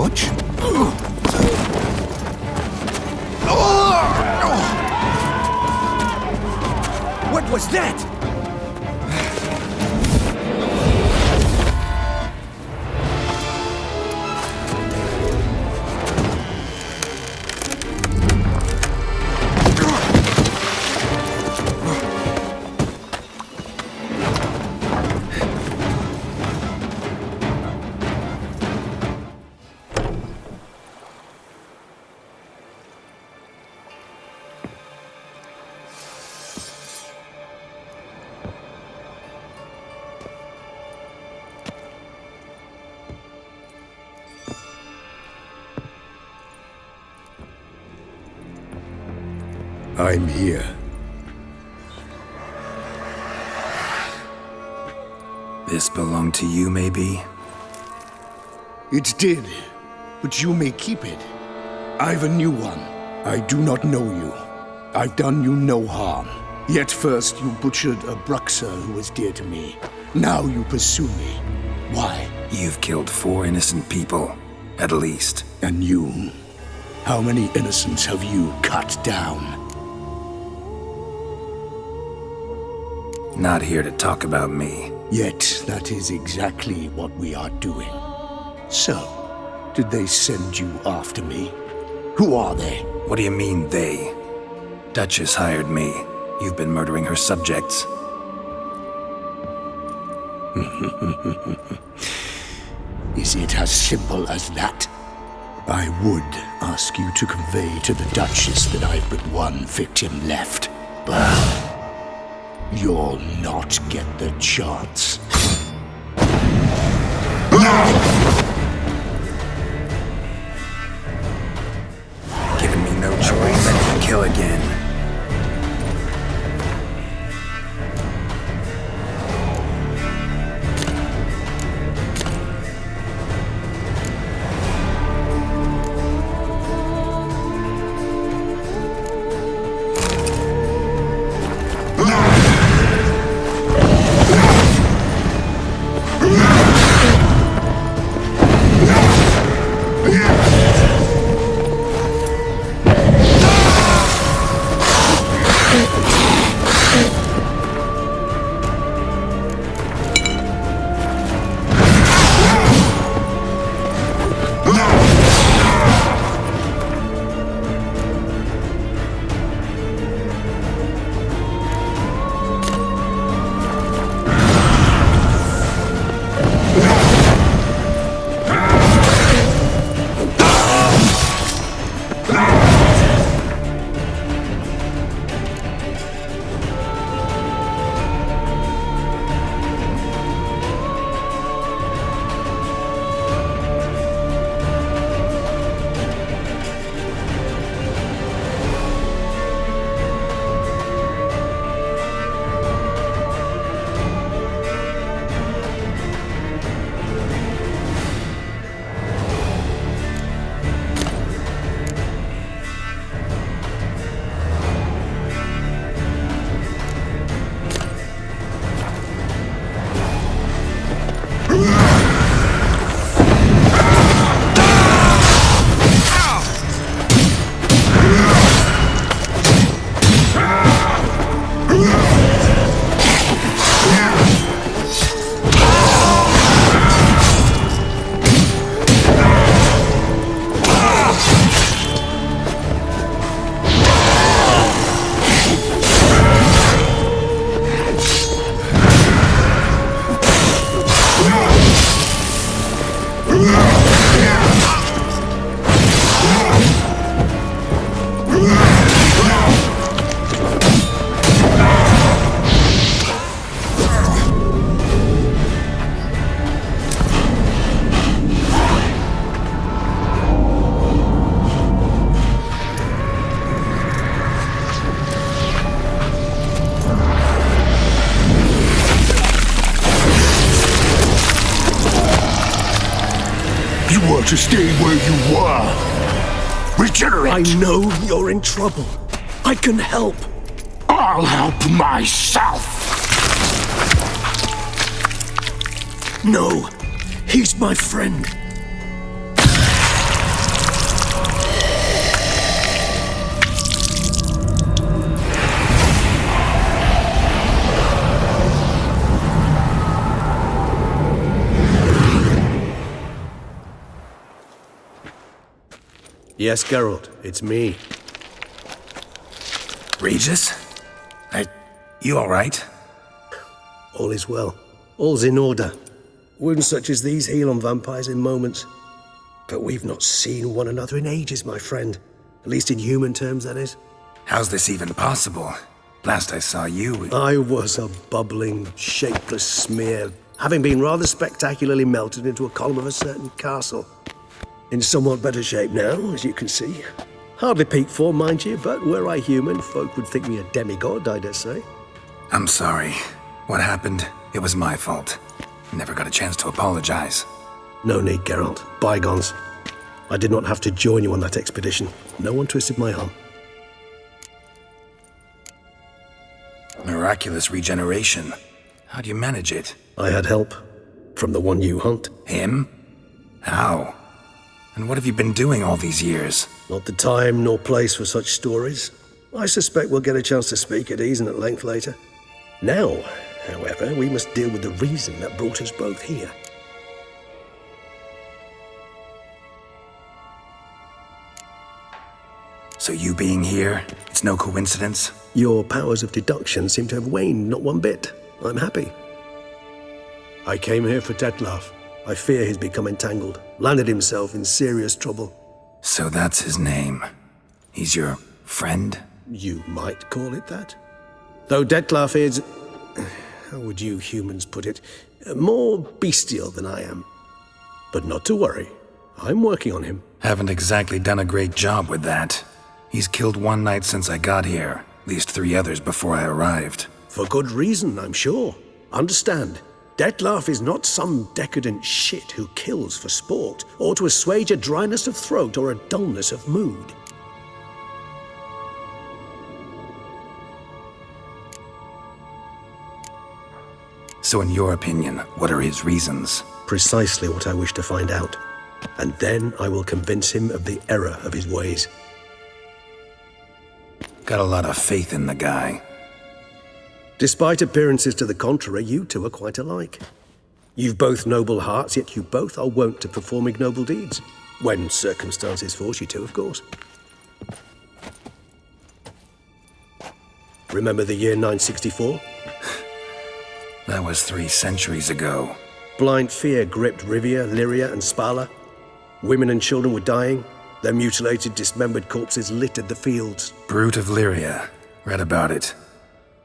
What? What was that? I'm here. This belonged to you, maybe? It did, but you may keep it. I've a new one. I do not know you. I've done you no harm. Yet first you butchered a Bruxer who was dear to me. Now you pursue me. Why? You've killed 4 innocent people, at least. And you? How many innocents have you cut down? Not here to talk about me. Yet that is exactly what we are doing. So, did they send you after me? Who are they? What do you mean, they? Duchess hired me. You've been murdering her subjects. Is it as simple as that? I would ask you to convey to the Duchess that I've but one victim left, but you'll not get the chance. Giving me no choice but to kill again. To stay where you were. Regenerate! I know you're in trouble. I can help. I'll help myself! No, he's my friend. Yes, Geralt, it's me. Regis? You alright? All is well. All's in order. Wounds such as these heal on vampires in moments. But we've not seen one another in ages, my friend. At least in human terms, that is. How's this even possible? Last I saw you... I was a bubbling, shapeless smear, having been rather spectacularly melted into a column of a certain castle. In somewhat better shape now, as you can see. Hardly peak form, mind you, but were I human, folk would think me a demigod, I dare say. I'm sorry. What happened? It was my fault. Never got a chance to apologize. No need, Geralt. Bygones. I did not have to join you on that expedition. No one twisted my arm. Miraculous regeneration. How do you manage it? I had help. From the one you hunt. Him? How? And what have you been doing all these years? Not the time nor place for such stories. I suspect we'll get a chance to speak at ease and at length later. Now, however, we must deal with the reason that brought us both here. So you being here, it's no coincidence? Your powers of deduction seem to have waned not one bit. I'm happy. I came here for Detlef. I fear he's become entangled, landed himself in serious trouble. So that's his name. He's your friend? You might call it that. Though Detlef is, how would you humans put it, more bestial than I am. But not to worry, I'm working on him. Haven't exactly done a great job with that. He's killed one knight since I got here, at least 3 others before I arrived. For good reason, I'm sure. Understand, Detlef is not some decadent shit who kills for sport, or to assuage a dryness of throat or a dullness of mood. So in your opinion, what are his reasons? Precisely what I wish to find out. And then I will convince him of the error of his ways. Got a lot of faith in the guy. Despite appearances to the contrary, you two are quite alike. You've both noble hearts, yet you both are wont to perform ignoble deeds. When circumstances force you to, of course. Remember the year 964? That was 3 centuries ago. Blind fear gripped Rivia, Lyria, and Spala. Women and children were dying. Their mutilated, dismembered corpses littered the fields. Brute of Lyria. Read about it.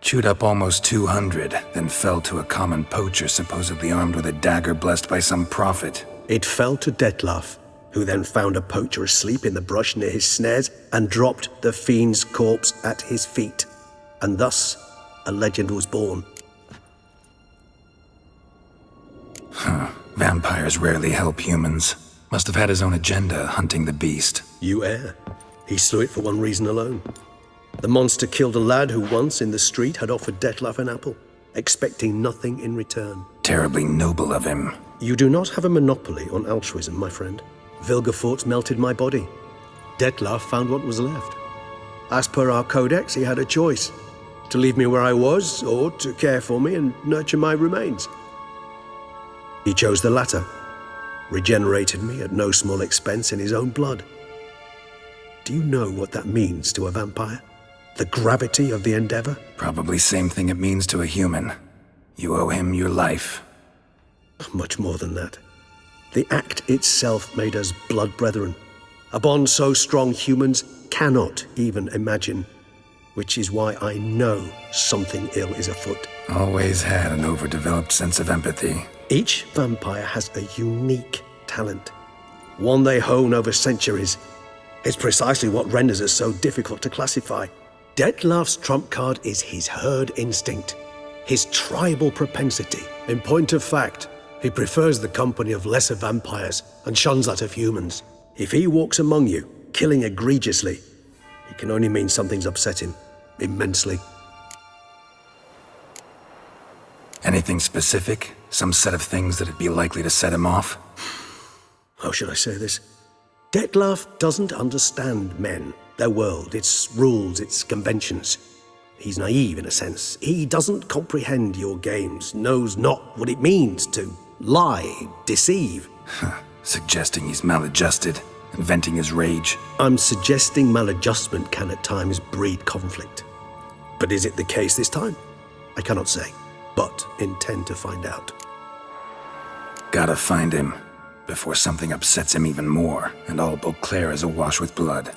Chewed up almost 200, then fell to a common poacher supposedly armed with a dagger blessed by some prophet. It fell to Detlef, who then found a poacher asleep in the brush near his snares and dropped the fiend's corpse at his feet. And thus, a legend was born. Vampires rarely help humans. Must have had his own agenda, hunting the beast. You err. He slew it for one reason alone. The monster killed a lad who once, in the street, had offered Detlef an apple, expecting nothing in return. Terribly noble of him. You do not have a monopoly on altruism, my friend. Vilgefortz melted my body. Detlef found what was left. As per our codex, he had a choice. To leave me where I was, or to care for me and nurture my remains. He chose the latter. Regenerated me at no small expense in his own blood. Do you know what that means to a vampire? The gravity of the endeavor? Probably same thing it means to a human. You owe him your life. Much more than that. The act itself made us blood brethren. A bond so strong humans cannot even imagine. Which is why I know something ill is afoot. Always had an overdeveloped sense of empathy. Each vampire has a unique talent. One they hone over centuries. It's precisely what renders us so difficult to classify. Detlef's trump card is his herd instinct, his tribal propensity. In point of fact, he prefers the company of lesser vampires and shuns that of humans. If he walks among you, killing egregiously, it can only mean something's upset him, immensely. Anything specific? Some set of things that'd be likely to set him off? How should I say this? Detlef doesn't understand men, their world, its rules, its conventions. He's naive in a sense. He doesn't comprehend your games, knows not what it means to lie, deceive. Suggesting he's maladjusted. and venting his rage? I'm suggesting maladjustment can at times breed conflict. But is it the case this time? I cannot say, but intend to find out. Gotta find him, before something upsets him even more, and all Beauclair is awash with blood.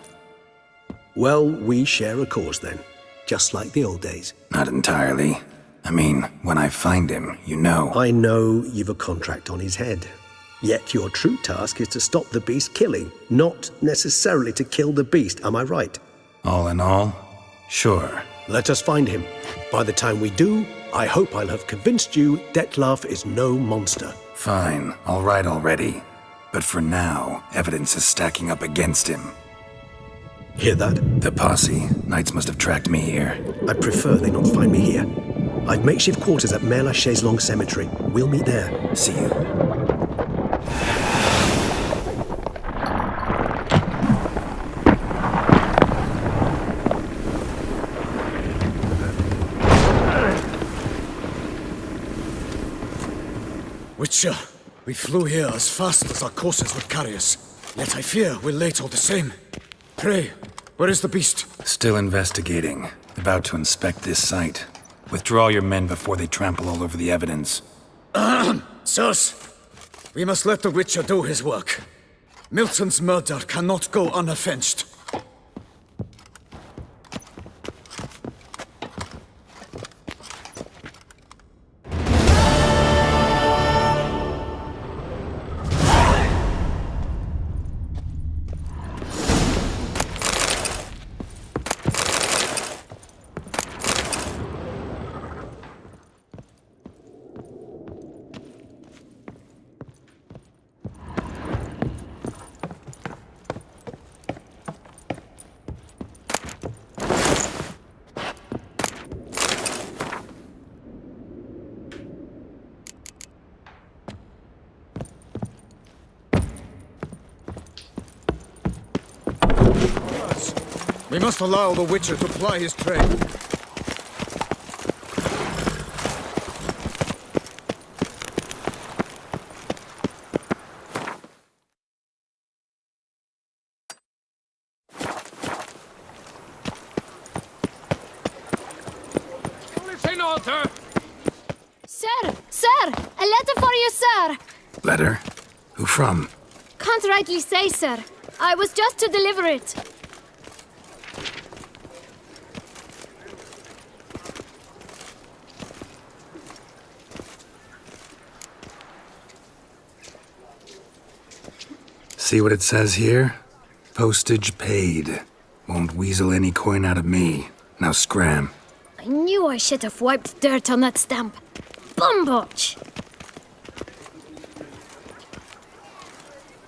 Well, we share a cause then, just like the old days. Not entirely. I mean, when I find him, you know. I know you've a contract on his head. Yet your true task is to stop the beast killing, not necessarily to kill the beast, am I right? All in all, sure. Let us find him. By the time we do, I hope I'll have convinced you Dettlaff is no monster. Fine, all right already. But for now, evidence is stacking up against him. Hear that? The posse. Knights must have tracked me here. I prefer they not find me here. I've makeshift quarters at Mère Lachaise Long Cemetery. We'll meet there. See you. Witcher, we flew here as fast as our courses would carry us. Yet I fear we're late all the same. Pray, where is the beast? Still investigating. About to inspect this site. Withdraw your men before they trample all over the evidence. Sirs, we must let the Witcher do his work. Milton's murder cannot go unavenged. We must allow the Witcher to ply his trade. Sir! A letter for you, sir! Letter? Who from? Can't rightly say, sir. I was just to deliver it. See what it says here? Postage paid. Won't weasel any coin out of me. Now scram. I knew I should have wiped dirt on that stamp. Bumbotch!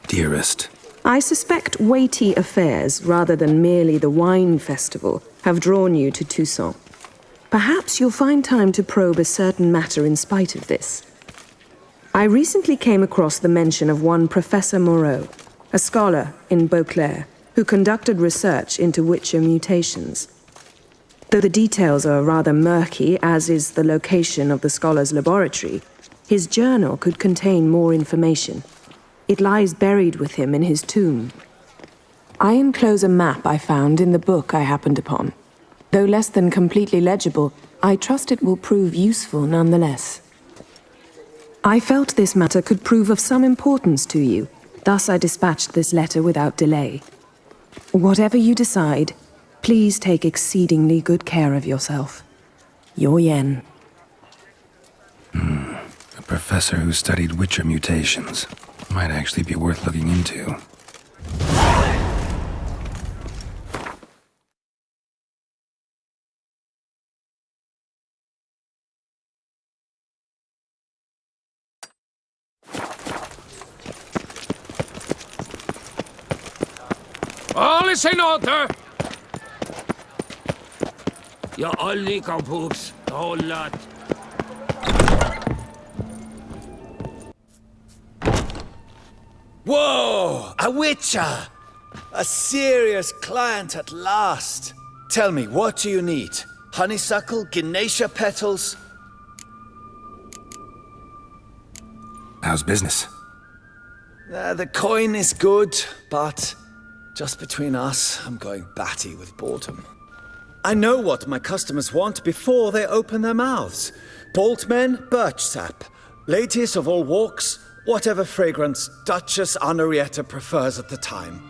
Dearest. I suspect weighty affairs, rather than merely the wine festival, have drawn you to Toussaint. Perhaps you'll find time to probe a certain matter in spite of this. I recently came across the mention of one Professor Moreau, a scholar in Beauclair, who conducted research into Witcher mutations. Though the details are rather murky, as is the location of the scholar's laboratory, his journal could contain more information. It lies buried with him in his tomb. I enclose a map I found in the book I happened upon. Though less than completely legible, I trust it will prove useful nonetheless. I felt this matter could prove of some importance to you, thus I dispatched this letter without delay. Whatever you decide, please take exceedingly good care of yourself. Your Yen. A professor who studied Witcher mutations. Might actually be worth looking into. All is in order! You're all legal boobs, the whole lot. Whoa! A Witcher! A serious client at last. Tell me, what do you need? Honeysuckle? Ginacia petals? How's business? The coin is good, but just between us, I'm going batty with boredom. I know what my customers want before they open their mouths. Boltmen, birch sap. Ladies of all walks, whatever fragrance Duchess Henrietta prefers at the time.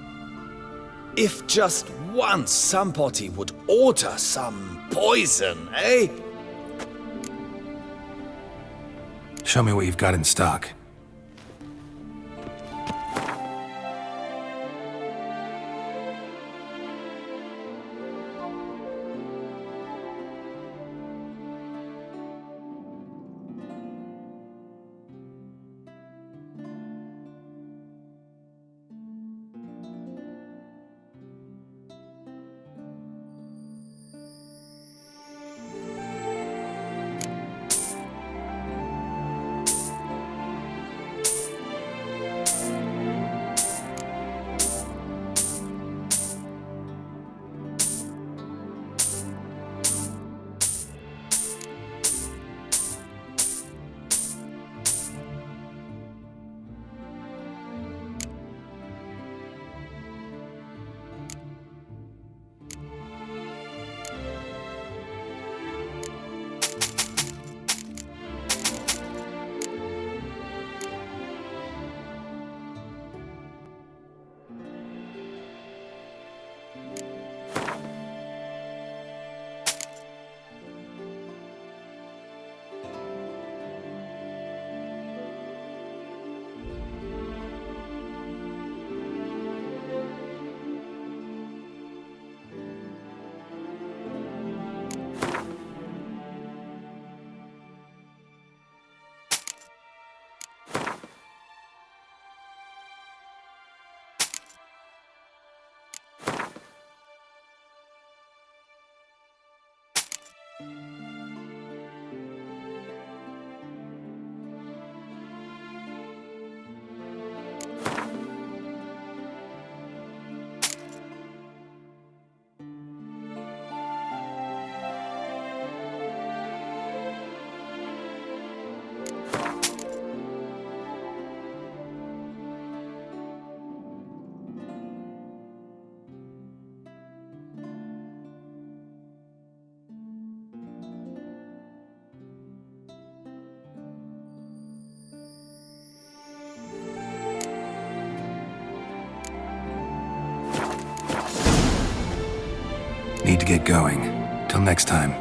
If just once somebody would order some poison, eh? Show me what you've got in stock. Need to get going. Till next time.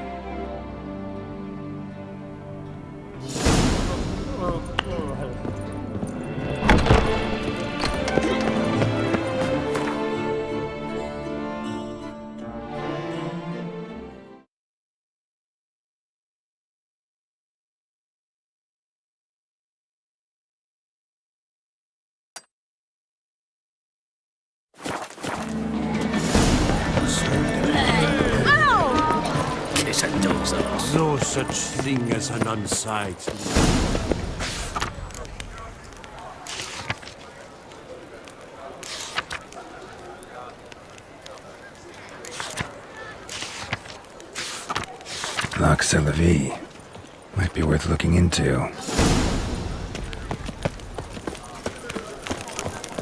No such thing as an unsightly. Lox a la vie. Might be worth looking into.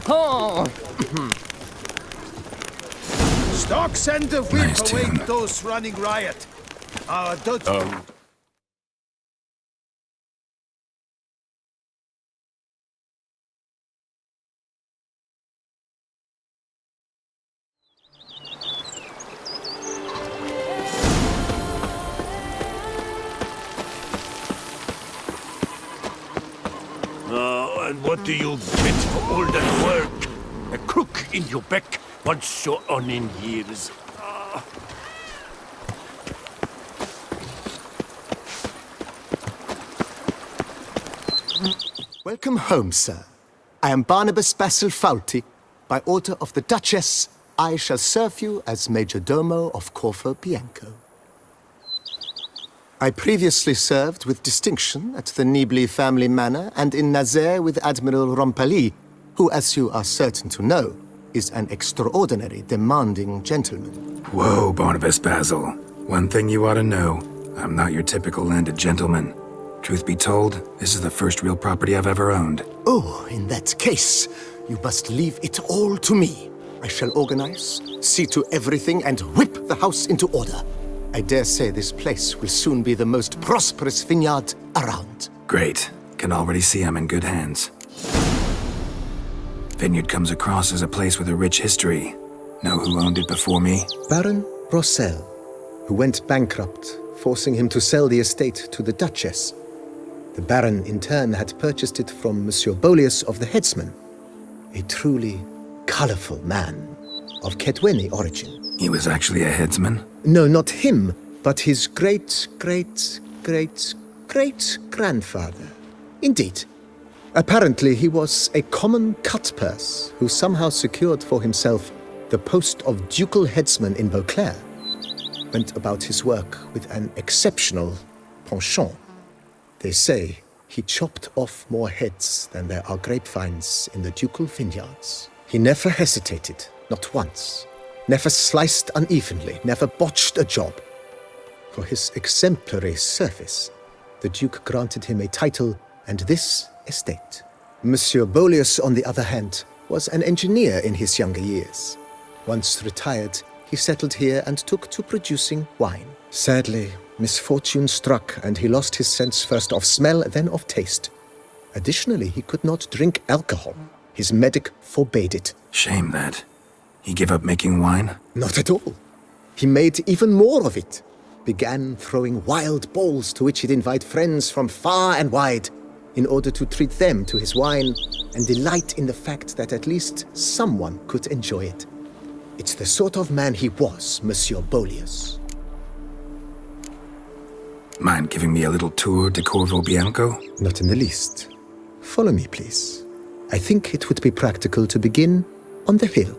Oh! Stocks and the whip Nice await tune. those running riot. Our duchy. And what do you get for all that work? A crook in your back once you're on in years. Welcome home, sir. I am Barnabas Basil Faulty. By order of the Duchess, I shall serve you as Major Domo of Corfu Bianco. I previously served with distinction at the Nibli family manor and in Nazaire with Admiral Rompali, who, as you are certain to know, is an extraordinary demanding gentleman. Whoa, Barnabas Basil. One thing you ought to know. I'm not your typical landed gentleman. Truth be told, this is the first real property I've ever owned. Oh, in that case, You must leave it all to me. I shall organize, see to everything, and whip the house into order. I dare say this place will soon be the most prosperous vineyard around. Great. Can already see I'm in good hands. Vineyard comes across as a place with a rich history. Know who owned it before me? Baron Rossel, who went bankrupt, forcing him to sell the estate to the Duchess. The Baron, in turn, had purchased it from Monsieur Bolius of the Headsman, a truly colorful man of Kedweni origin. He was actually a headsman? No, not him, but his great-great-great-great-grandfather. Indeed. Apparently, he was a common cutpurse who somehow secured for himself the post of ducal headsman in Beauclair. Went about his work with an exceptional penchant. They say he chopped off more heads than there are grapevines in the ducal vineyards. He never hesitated, not once. Never sliced unevenly, never botched a job. For his exemplary service, the Duke granted him a title and this estate. Monsieur Bolius, on the other hand, was an engineer in his younger years. Once retired, he settled here and took to producing wine. Sadly, misfortune struck and he lost his sense first of smell, then of taste. Additionally, he could not drink alcohol. His medic forbade it. Shame that. He gave up making wine? Not at all. He made even more of it. Began throwing wild balls to which he'd invite friends from far and wide in order to treat them to his wine and delight in the fact that at least someone could enjoy it. It's the sort of man he was, Monsieur Bolius. Mind giving me a little tour de Corvo Bianco? Not in the least. Follow me, please. I think it would be practical to begin on the hill.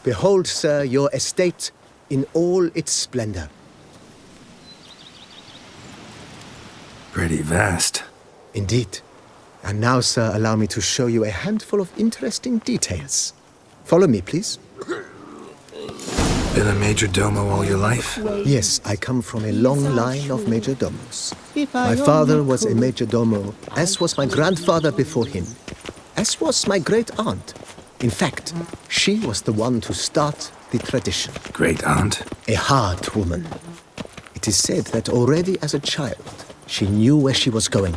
Behold, sir, your estate in all its splendor. Pretty vast. Indeed. And now, sir, allow me to show you a handful of interesting details. Follow me, please. Been a major domo all your life? Yes, I come from a long line of major domos. My father was a major domo, as was my grandfather before him, as was my great-aunt. In fact, she was the one to start the tradition. Great-aunt? A hard woman. It is said that already as a child, she knew where she was going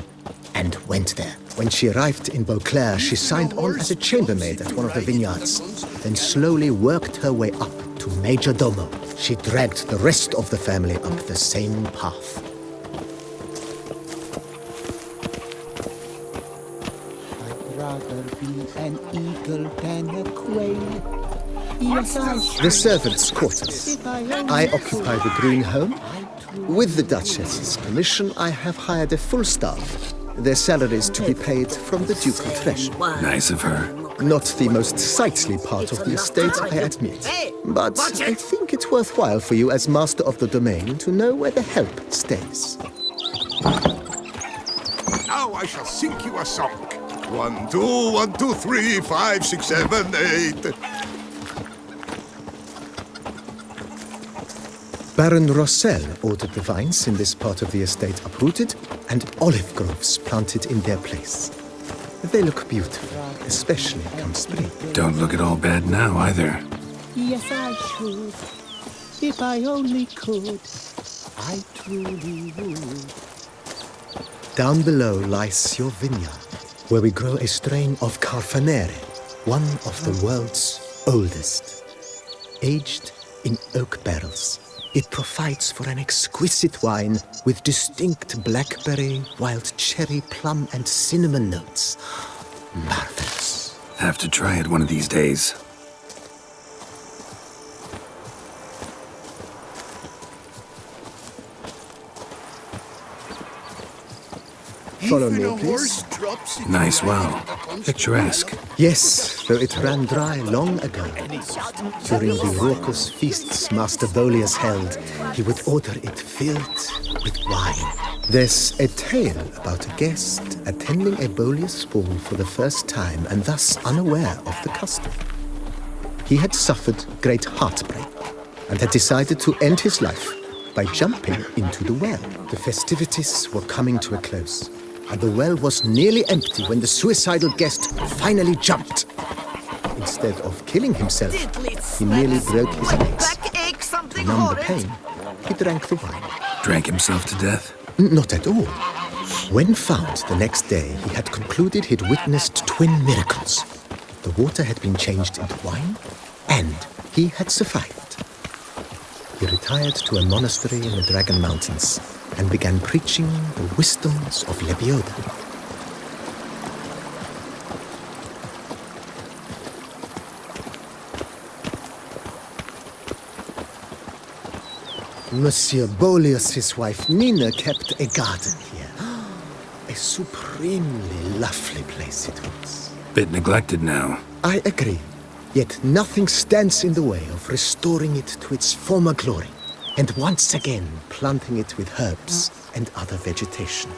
and went there. When she arrived in Beauclair, she signed on as a chambermaid at one of the vineyards, then slowly worked her way up to major domo. She dragged the rest of the family up the same path. I'd rather be an eagle than a quail. Yes, The servants' quarters. I occupy the green home. With the Duchess's permission, I have hired a full staff. Their salaries to be paid from the ducal treasure. Nice of her. Not the most sightly part of the estate, I admit. But I think it's worthwhile for you as master of the domain to know where the help stays. Now I shall sing you a song. 1, 2, 1, 2, 3, 5, 6, 7, 8. Baron Rossel ordered the vines in this part of the estate uprooted and olive groves planted in their place. They look beautiful, especially come spring. Don't look at all bad now, either. Yes, I should. If I only could, I truly would. Down below lies your vineyard, where we grow a strain of Carfanere, one of the world's oldest. Aged in oak barrels, it provides for an exquisite wine with distinct blackberry, wild cherry, plum, and cinnamon notes. Marvelous. Have to try it one of these days. Follow me, please. Nice well. Picturesque. Yes, though it ran dry long ago. During the raucous feasts Master Bolius held, he would order it filled with wine. There's a tale about a guest attending a Bolius ball for the first time and thus unaware of the custom. He had suffered great heartbreak and had decided to end his life by jumping into the well. The festivities were coming to a close. and the well was nearly empty when the suicidal guest finally jumped. Instead of killing himself, he merely broke his legs. To numb the pain, he drank the wine. Drank himself to death? Not at all. When found the next day, he had concluded he'd witnessed twin miracles. The water had been changed into wine, and he had survived. He retired to a monastery in the Dragon Mountains and began preaching the wisdoms of Lebioda. Monsieur Boleus's wife Nina kept a garden here. A supremely lovely place it was. Bit neglected now. I agree. Yet nothing stands in the way of restoring it to its former glory, and once again planting it with herbs and other vegetation.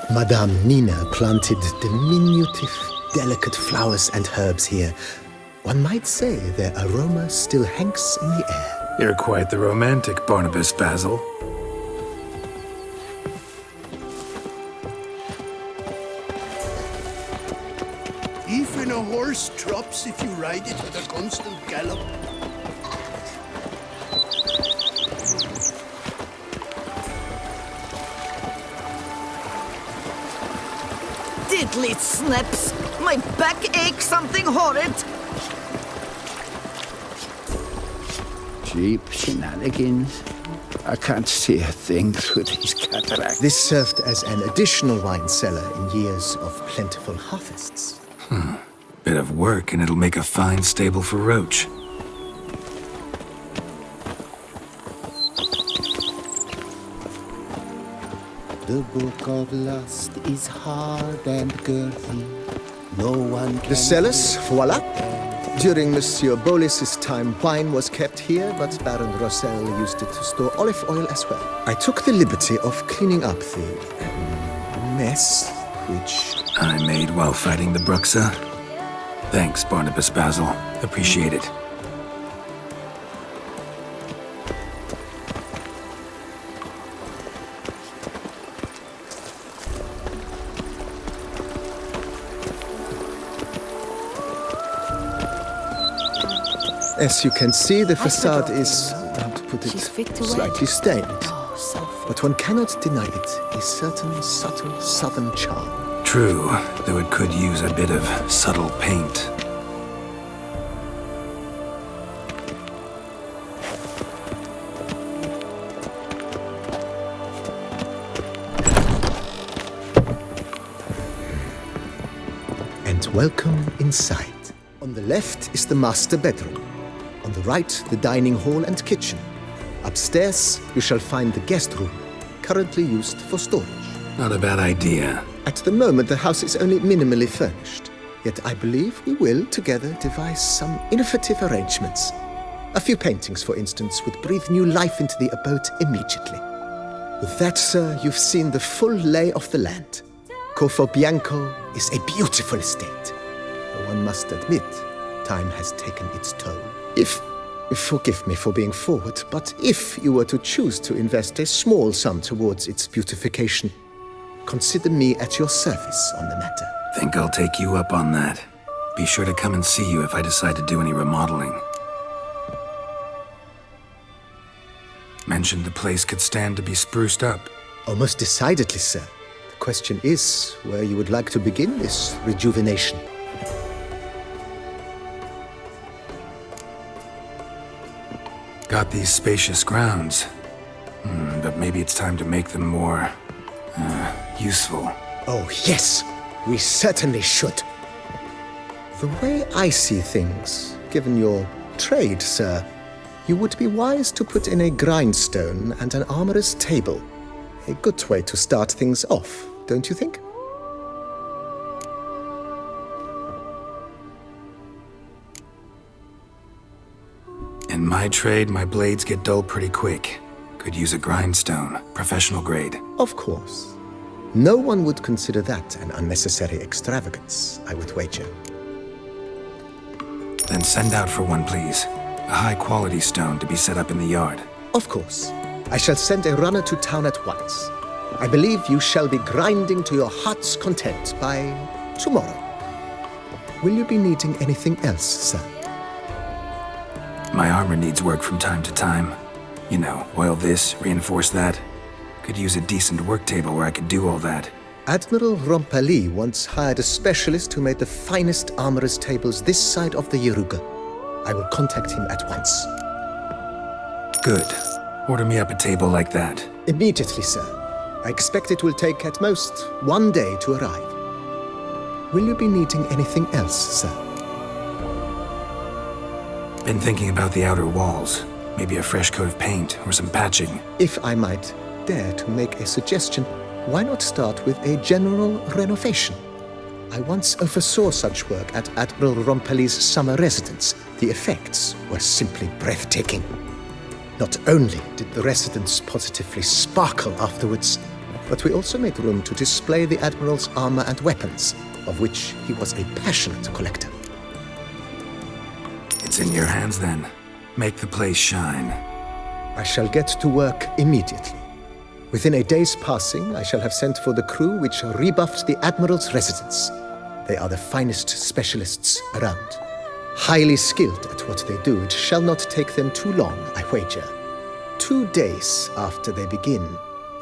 Madame Nina planted diminutive, delicate flowers and herbs here. One might say their aroma still hangs in the air. You're quite the romantic, Barnabas Basil. Even a horse drops if you ride it with a constant gallop. Diddly snaps! My back aches something horrid! Cheap shenanigans. I can't see a thing through these cataracts. This served as an additional wine cellar in years of plentiful harvests. Bit of work and it'll make a fine stable for Roach. The book of lust is hard and girthy. No one can... The cellars, voila. During Monsieur Boleus's time, wine was kept here, but Baron Rossel used it to store olive oil as well. I took the liberty of cleaning up the mess, which... I made while fighting the Bruxa. Thanks, Barnabas Basil. Appreciate it. As you can see, the facade is, how to put it, slightly stained. But one cannot deny it, a certain subtle southern charm. True, though it could use a bit of subtle paint. And welcome inside. On the left is the master bedroom. On the right, the dining hall and kitchen. Upstairs, you shall find the guest room, currently used for storage. Not a bad idea. At the moment, the house is only minimally furnished. Yet I believe we will, together, devise some innovative arrangements. A few paintings, for instance, would breathe new life into the abode immediately. With that, sir, you've seen the full lay of the land. Corfo Bianco is a beautiful estate. Though one must admit, time has taken its toll. Forgive me for being forward, but if you were to choose to invest a small sum towards its beautification, consider me at your service on the matter. Think I'll take you up on that. Be sure to come and see you if I decide to do any remodeling. Mentioned the place could stand to be spruced up. Oh, most decidedly, sir. The question is where you would like to begin this rejuvenation. Got these spacious grounds. But maybe it's time to make them more... useful. Oh, yes! We certainly should. The way I see things, given your trade, sir, you would be wise to put in a grindstone and an armorer's table. A good way to start things off, don't you think? In my trade, my blades get dull pretty quick. Could use a grindstone, professional grade. Of course. No one would consider that an unnecessary extravagance, I would wager. Then send out for one, please. A high-quality stone to be set up in the yard. Of course. I shall send a runner to town at once. I believe you shall be grinding to your heart's content by tomorrow. Will you be needing anything else, sir? My armor needs work from time to time. You know, oil this, reinforce that. Could use a decent work table where I could do all that. Admiral Rompali once hired a specialist who made the finest armorer's tables this side of the Yaruga. I will contact him at once. Good. Order me up a table like that. Immediately, sir. I expect it will take at most 1 day to arrive. Will you be needing anything else, sir? Been thinking about the outer walls. Maybe a fresh coat of paint or some patching. If I might dare to make a suggestion, why not start with a general renovation? I once oversaw such work at Admiral Rompali's summer residence. The effects were simply breathtaking. Not only did the residence positively sparkle afterwards, but we also made room to display the Admiral's armor and weapons, of which he was a passionate collector. It's in your hands then. Make the place shine. I shall get to work immediately. Within a day's passing, I shall have sent for the crew which rebuffed the Admiral's residence. They are the finest specialists around. Highly skilled at what they do, it shall not take them too long, I wager. 2 days after they begin,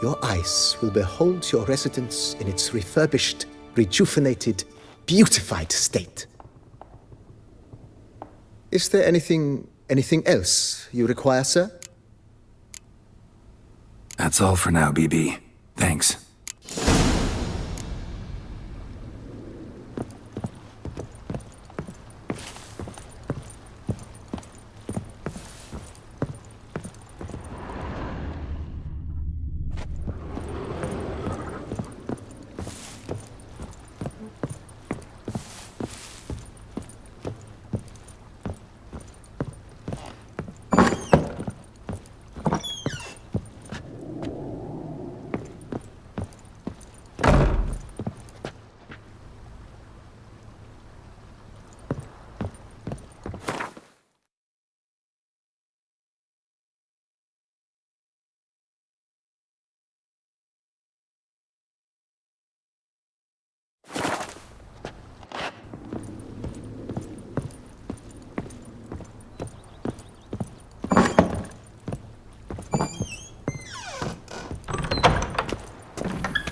your eyes will behold your residence in its refurbished, rejuvenated, beautified state. Is there anything else you require, sir? That's all for now, BB. Thanks.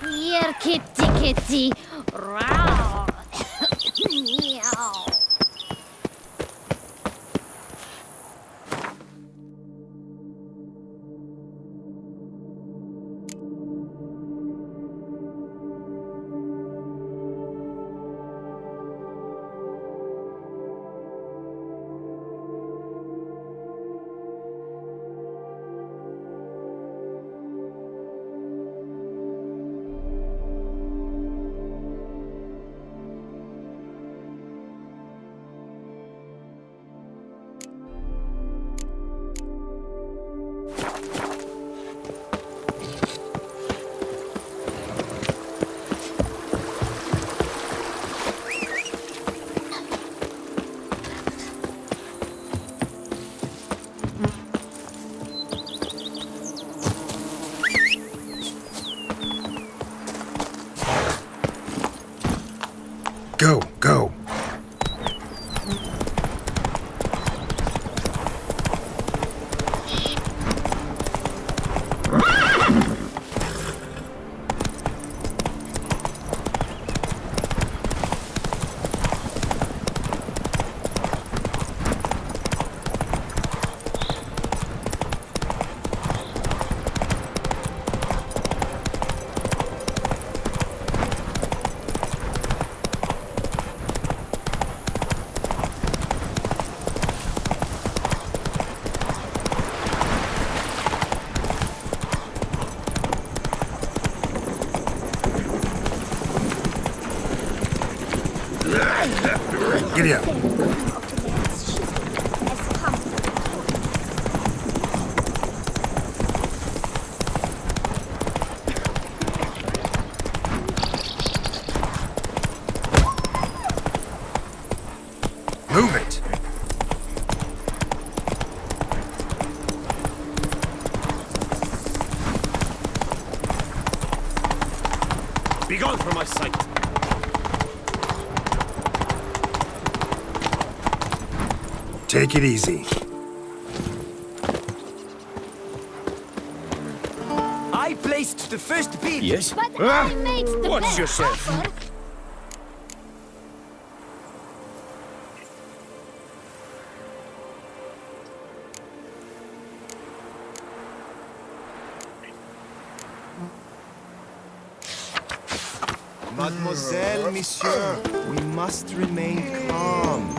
Here, kitty, kitty. Row. Meow. Go, go. Giddy up. Begone from my sight! Take it easy. I placed the first bid. Yes? But I made the Watch best yourself. offer. Mademoiselle, monsieur, we must remain calm.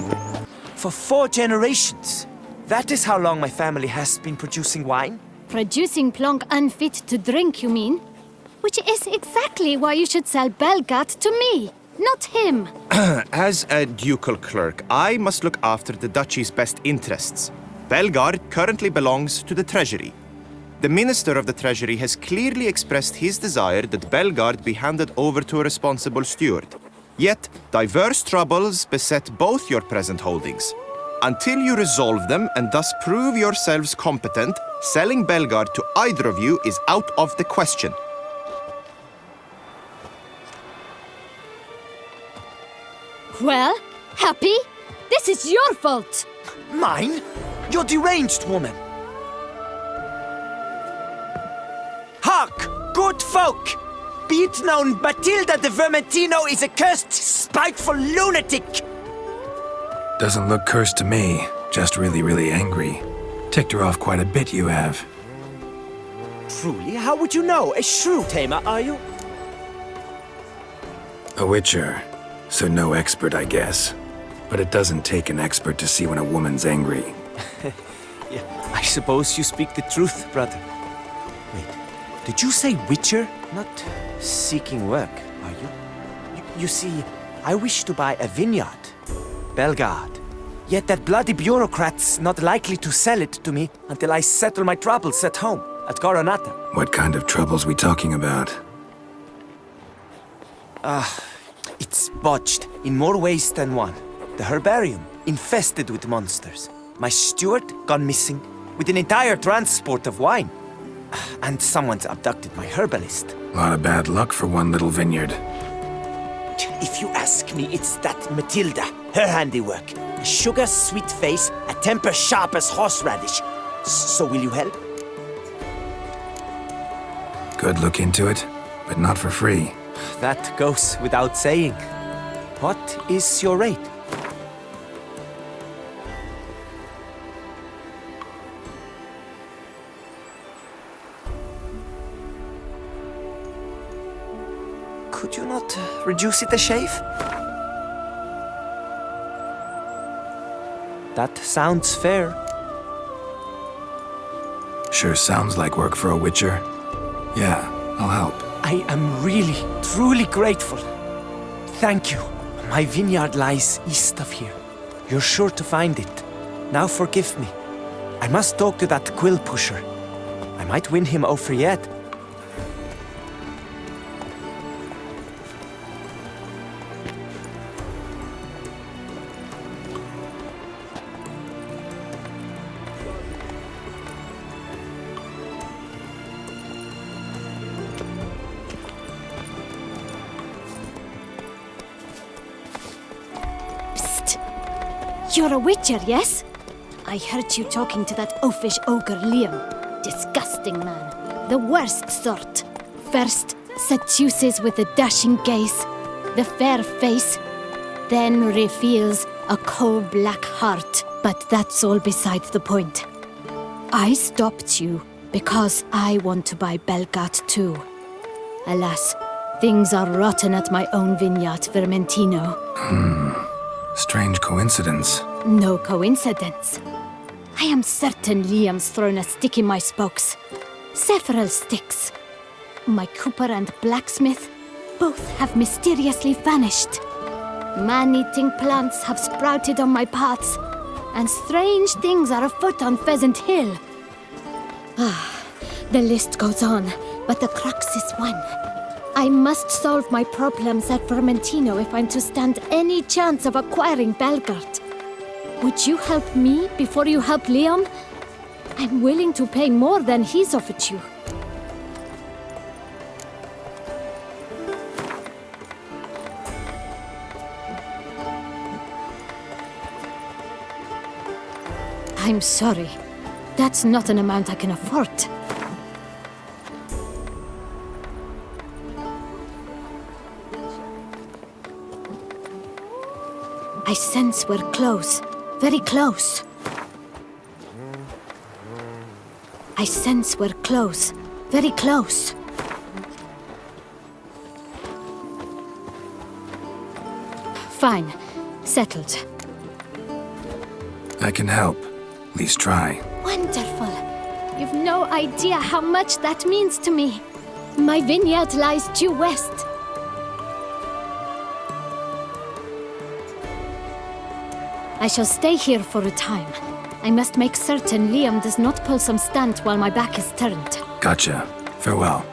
For 4 generations. That is how long my family has been producing wine. Producing plonk unfit to drink, you mean? Which is exactly why you should sell Belgat to me, not him. As a ducal clerk, I must look after the duchy's best interests. Belgard currently belongs to the treasury. The Minister of the Treasury has clearly expressed his desire that Belgard be handed over to a responsible steward. Yet, diverse troubles beset both your present holdings. Until you resolve them and thus prove yourselves competent, selling Belgard to either of you is out of the question. Well, Happy? This is your fault! Mine? You're deranged, woman! Hark, good folk! Be it known, Matilda de Vermentino is a cursed, spiteful lunatic! Doesn't look cursed to me. Just really, really angry. Ticked her off quite a bit, you have. Truly? How would you know? A shrew tamer, are you? A witcher. So no expert, I guess. But it doesn't take an expert to see when a woman's angry. Yeah, I suppose you speak the truth, brother. Wait, did you say witcher? Not seeking work, are you? You see, I wish to buy a vineyard. Belgard. Yet that bloody bureaucrat's not likely to sell it to me until I settle my troubles at home, at Coronata. What kind of troubles we talking about? It's botched in more ways than one. The herbarium, infested with monsters. My steward gone missing, with an entire transport of wine. And someone's abducted my herbalist. A lot of bad luck for one little vineyard. If you ask me, it's that Matilda, her handiwork. A sugar-sweet face, a temper sharp as horseradish. So will you help? Could look into it, but not for free. That goes without saying. What is your rate? Could you not reduce it a shave? That sounds fair. Sure sounds like work for a witcher. Yeah, I'll help. I am really, truly grateful. Thank you. My vineyard lies east of here. You're sure to find it. Now forgive me. I must talk to that quill pusher. I might win him over yet. You're a witcher, yes? I heard you talking to that oafish ogre Liam. Disgusting man. The worst sort. First, seduces with a dashing gaze, the fair face, then reveals a coal-black heart. But that's all beside the point. I stopped you because I want to buy Belgat too. Alas, things are rotten at my own vineyard, Vermentino. Strange coincidence. No coincidence. I am certain Liam's thrown a stick in my spokes. Several sticks. My cooper and blacksmith both have mysteriously vanished. Man-eating plants have sprouted on my paths, and strange things are afoot on Pheasant Hill. The list goes on, but the crux is one. I must solve my problems at Vermentino if I'm to stand any chance of acquiring Belgard. Would you help me before you help Leon? I'm willing to pay more than he's offered you. I'm sorry. That's not an amount I can afford. I sense we're close. Very close. I sense we're close. Very close. Fine. Settled. I can help. At least try. Wonderful. You've no idea how much that means to me. My vineyard lies due west. I shall stay here for a time. I must make certain Liam does not pull some stunt while my back is turned. Gotcha. Farewell.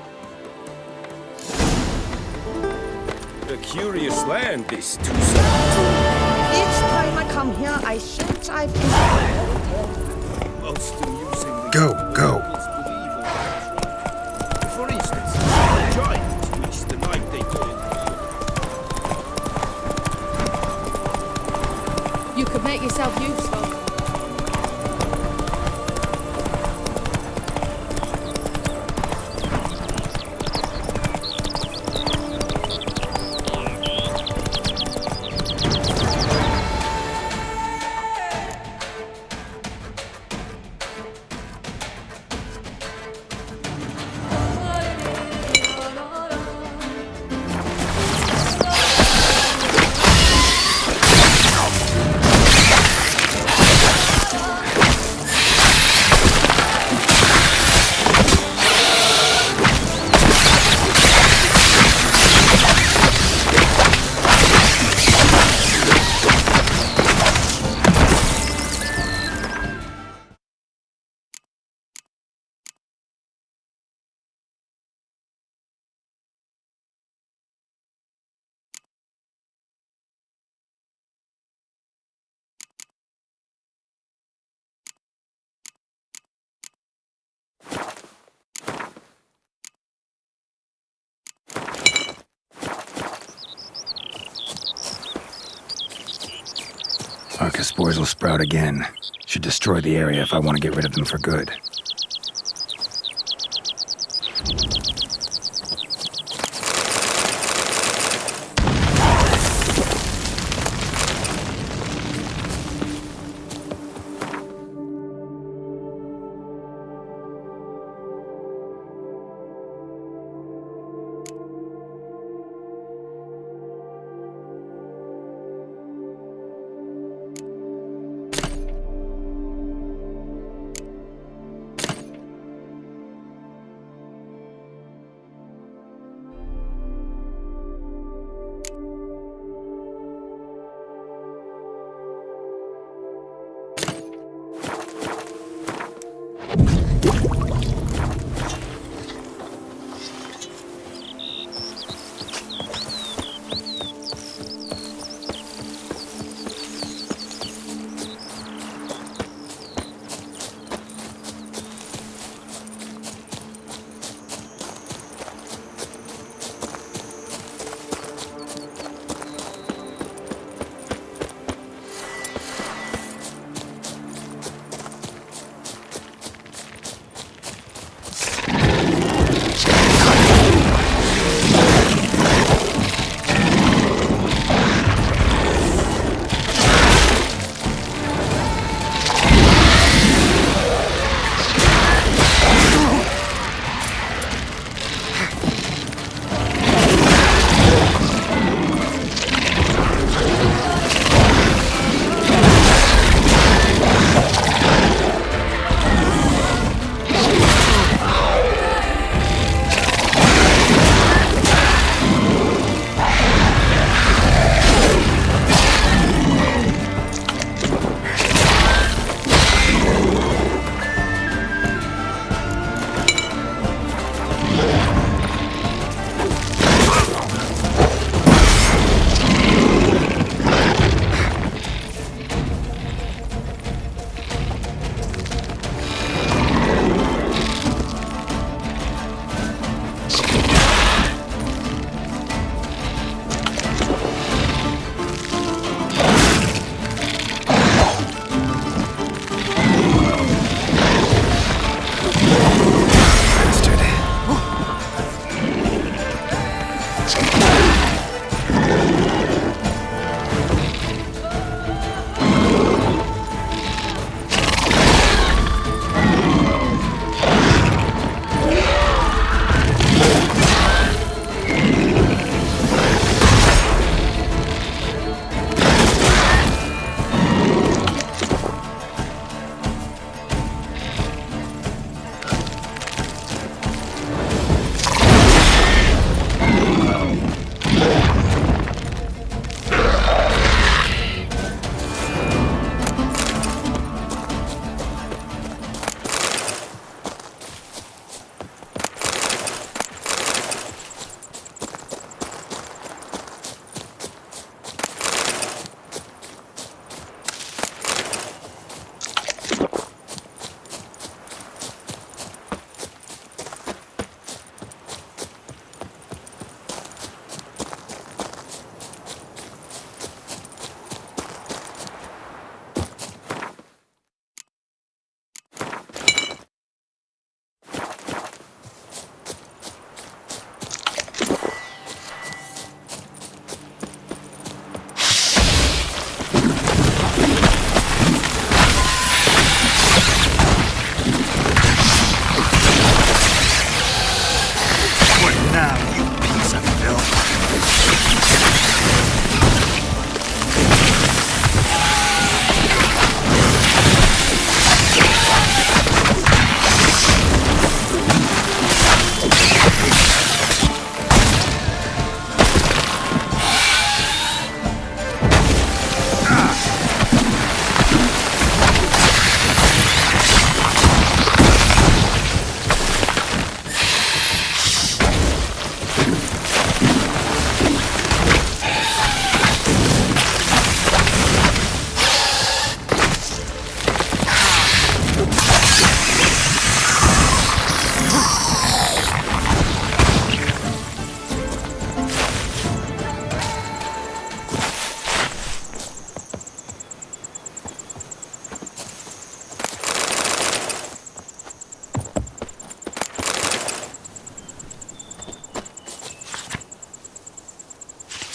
A curious land, this Toussaint. Each time I come here, I shout I've Most amusing. Go. For instance, the giant, which the night they call it. You could make yourself useful. Arca spores will sprout again. Should destroy the area if I want to get rid of them for good.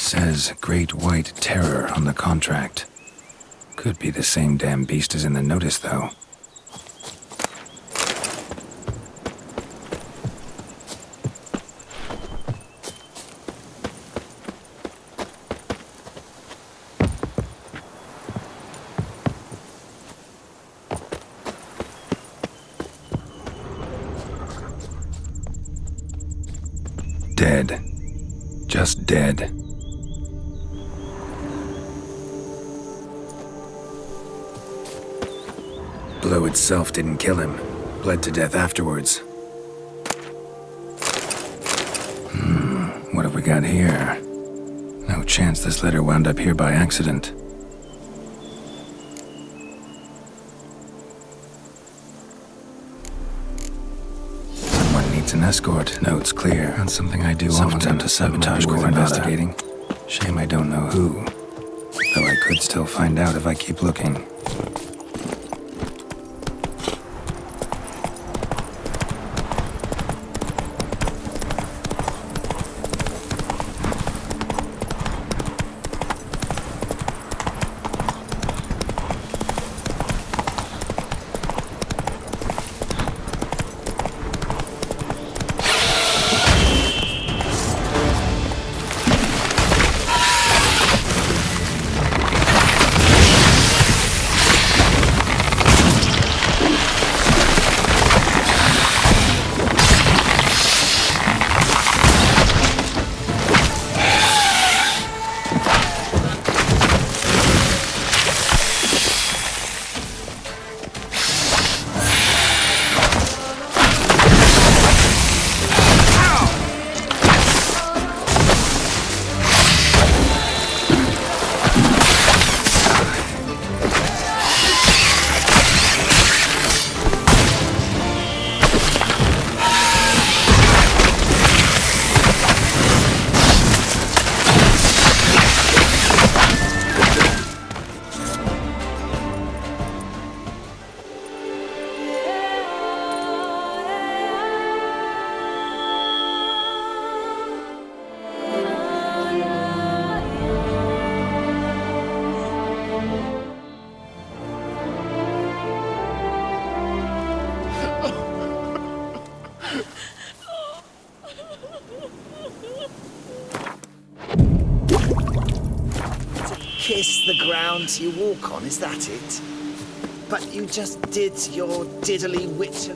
Says Great White Terror on the contract. Could be the same damn beast as in the notice, though. Dead. Just dead. Blow itself didn't kill him. Bled to death afterwards. What have we got here? No chance this letter wound up here by accident. Someone needs an escort. Notes clear. That's something I do often. Someone's out to sabotage before investigating. Shame I don't know who. Though I could still find out if I keep looking. Kiss the ground you walk on, is that it? But you just did your diddly witcher.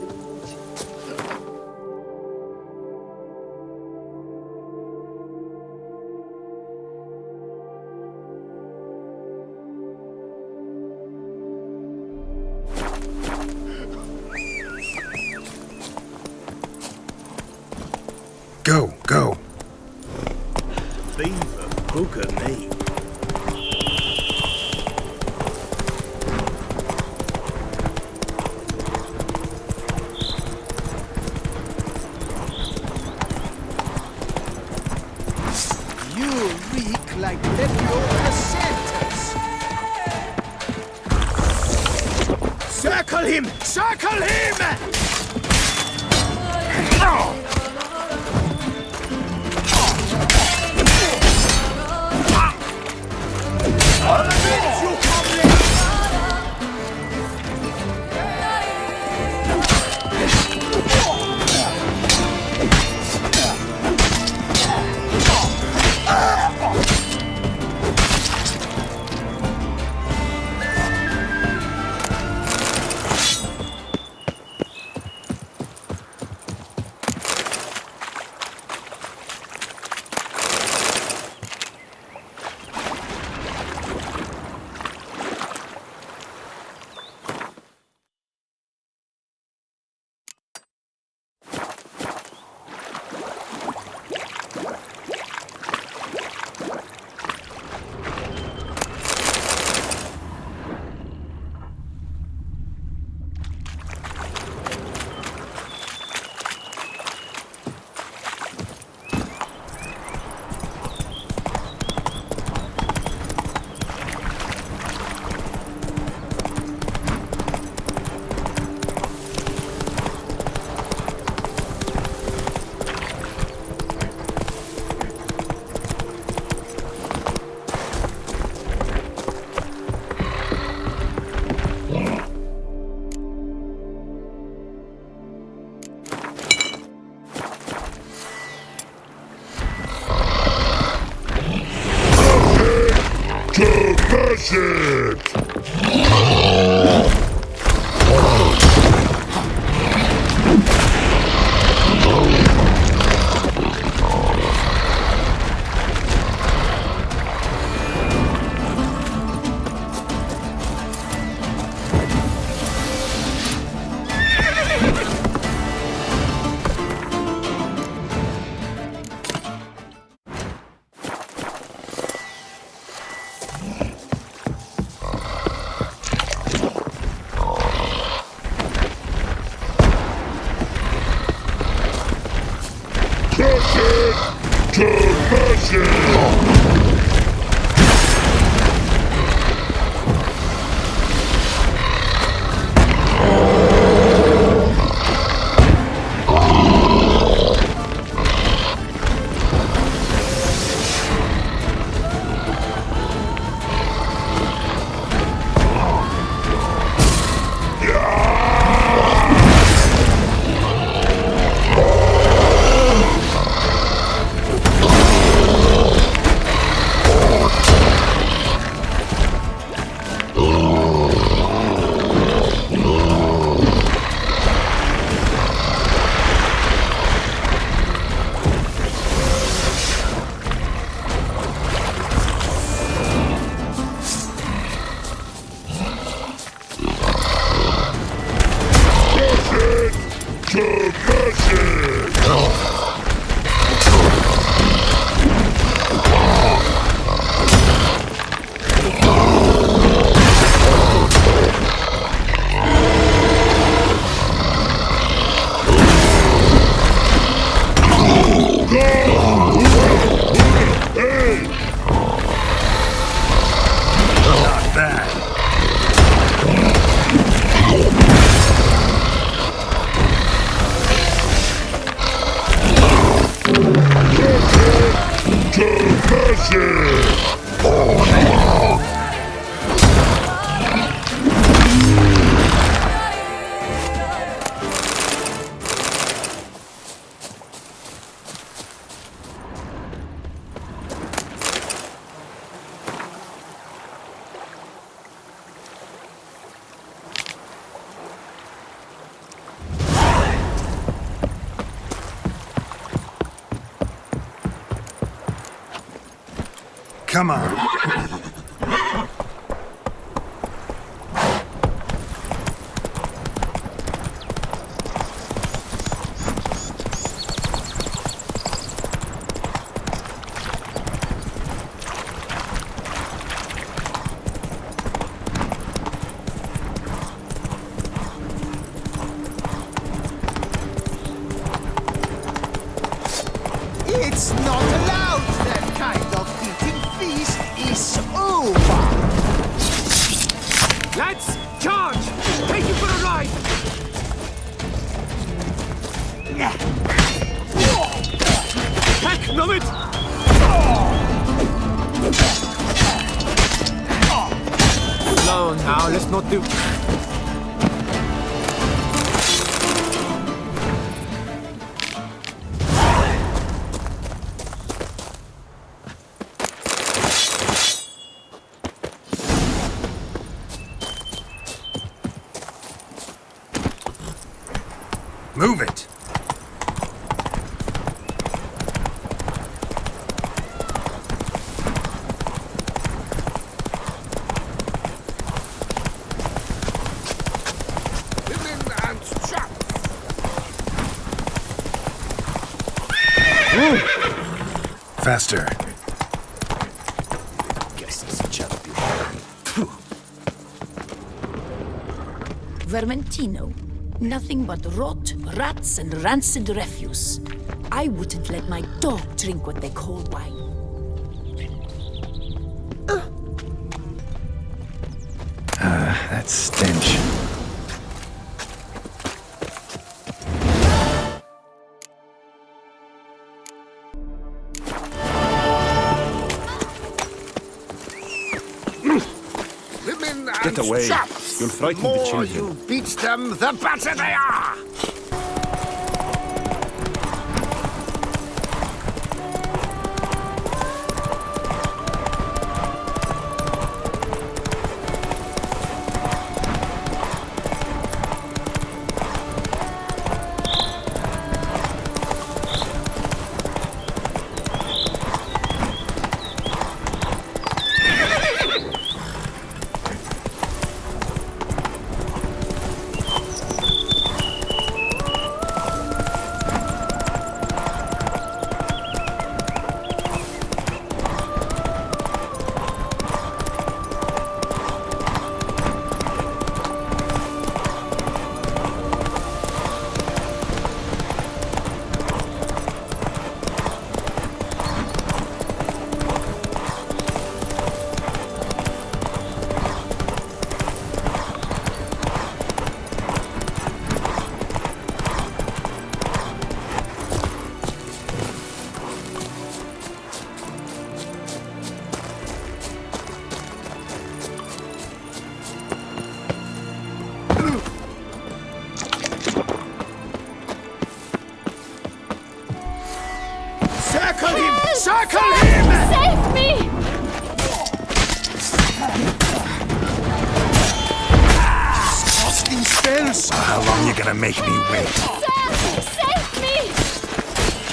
Go, go. Beast of Beauclair. Like Leviosa Circle him! Circle him! to mash it! Come on. It's not allowed, that kind of eating feast is over! Lads, charge! Take you for a ride! Heck, numb it! Slow now, let's not do... Move it! Women and chaps! Faster. Guess it's a champion. Vermentino. Nothing but rot, rats, and rancid refuse. I wouldn't let my dog drink what they call wine. That stench. Women and Get away. chaps! You'll frighten the the more children. you beat them, the better they are! Circle him! Save me! Casting spells! How long you gonna make me wait? Sir, save me!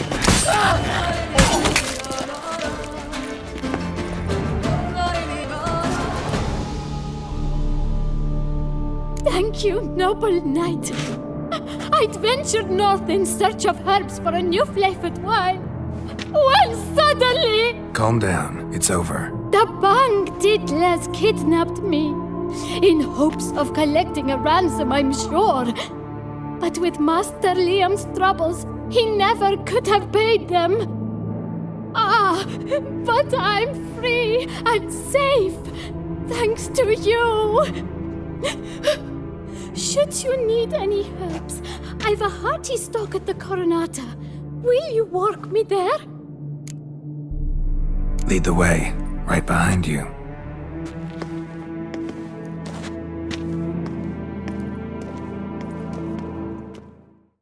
Thank you, noble knight. I'd ventured north in search of herbs for a new flavored wine. When suddenly, Calm down. It's over. the Bang Diddlers kidnapped me. In hopes of collecting a ransom, I'm sure. But with Master Liam's troubles, he never could have paid them. Ah, but I'm free and safe, thanks to you. Should you need any herbs, I've a hearty stock at the Coronata. Will you walk me there? Lead the way. Right behind you.